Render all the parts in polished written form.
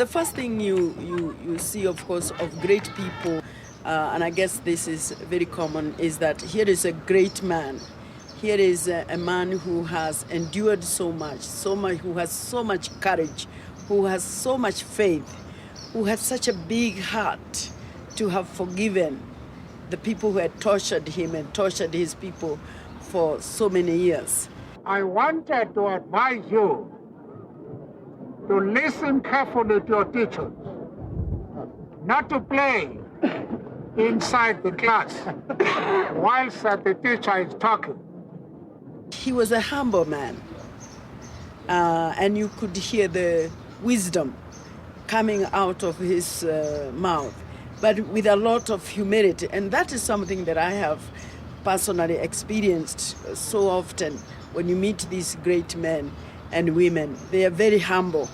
the first thing you see, of course, of great people, and I guess this is very common, is that here is a great man. Here is a man who has endured so much, who has so much courage, who has so much faith, who has such a big heart to have forgiven the people who had tortured him and tortured his people for so many years. I wanted to advise you to listen carefully to your teachers, not to play inside the class whilst the teacher is talking. He was a humble man, and you could hear the wisdom coming out of his mouth, but with a lot of humility. And that is something that I have personally experienced so often when you meet these great men and women. They are very humble.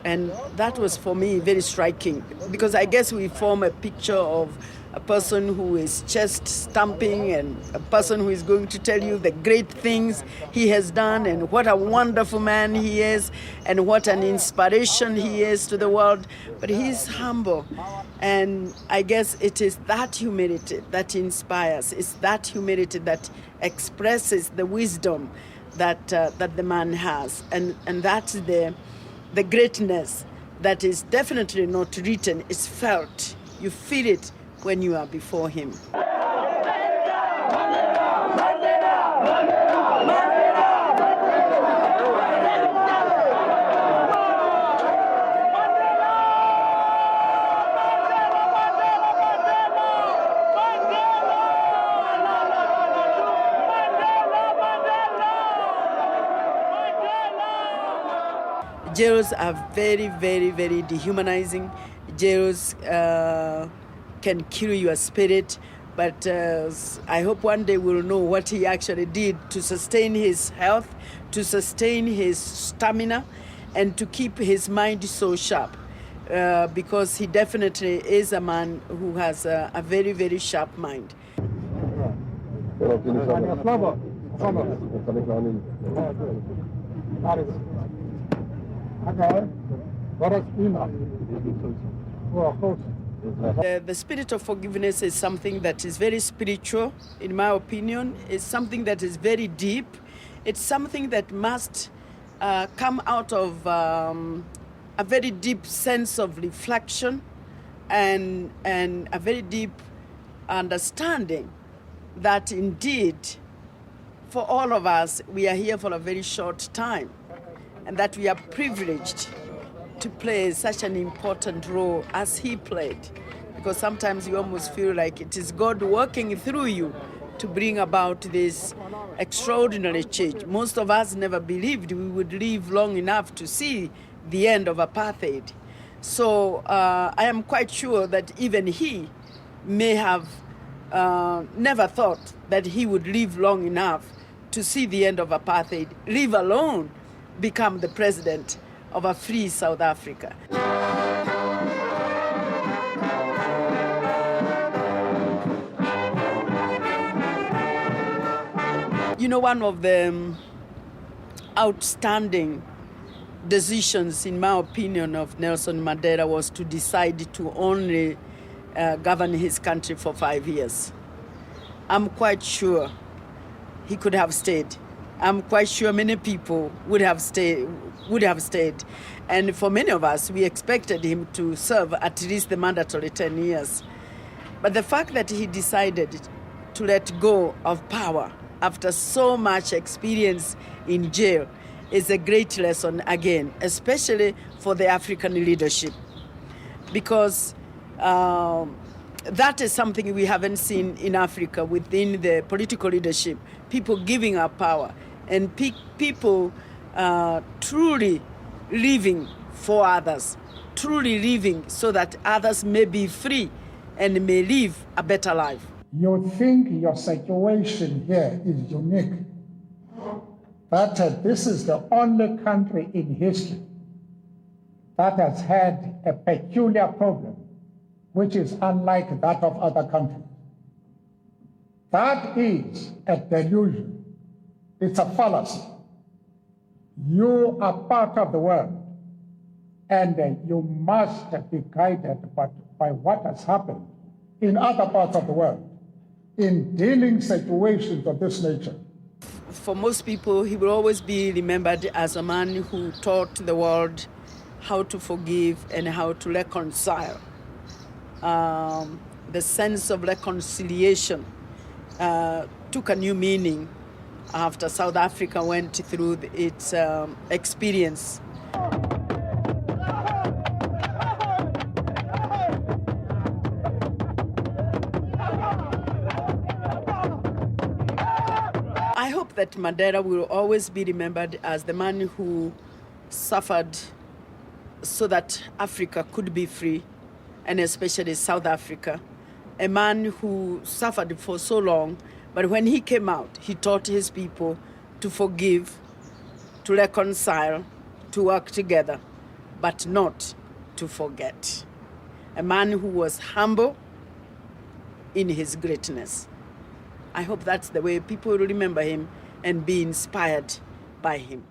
And that was, for me, very striking, because I guess we form a picture of a person who is chest stamping and a person who is going to tell you the great things he has done and what a wonderful man he is and what an inspiration he is to the world. But he's humble. And I guess it is that humility that inspires. It's that humility that expresses the wisdom that the man has. And that's the greatness that is definitely not written. It's felt. You feel it when you are before him. Jails are very, very, very dehumanizing. Jails can kill your spirit, but I hope one day we'll know what he actually did to sustain his health, to sustain his stamina, and to keep his mind so sharp, because he definitely is a man who has a very, very sharp mind. The spirit of forgiveness is something that is very spiritual, in my opinion. It's something that is very deep. It's something that must come out of a very deep sense of reflection and a very deep understanding that indeed, for all of us, we are here for a very short time, and that we are privileged to play such an important role as he played, because sometimes you almost feel like it is God working through you to bring about this extraordinary change. Most of us never believed we would live long enough to see the end of apartheid. So I am quite sure that even he may have never thought that he would live long enough to see the end of apartheid, leave alone become the president of a free South Africa. You know, one of the outstanding decisions, in my opinion, of Nelson Mandela was to decide to only govern his country for 5 years. I'm quite sure he could have stayed. I'm quite sure many people would have stayed. And for many of us, we expected him to serve at least the mandatory 10 years. But the fact that he decided to let go of power after so much experience in jail is a great lesson again, especially for the African leadership. Because that is something we haven't seen in Africa within the political leadership, people giving up power and people truly living for others, truly living so that others may be free and may live a better life. You think your situation here is unique, but this is the only country in history that has had a peculiar problem, which is unlike that of other countries. That is a delusion. It's a fallacy. You are part of the world, And you must be guided by what has happened in other parts of the world in dealing situations of this nature. For most people, he will always be remembered as a man who taught the world how to forgive and how to reconcile. The sense of reconciliation took a new meaning after South Africa went through its experience. I hope that Mandela will always be remembered as the man who suffered so that Africa could be free, and especially South Africa. A man who suffered for so long, but when he came out, he taught his people to forgive, to reconcile, to work together, but not to forget. A man who was humble in his greatness. I hope that's the way people will remember him and be inspired by him.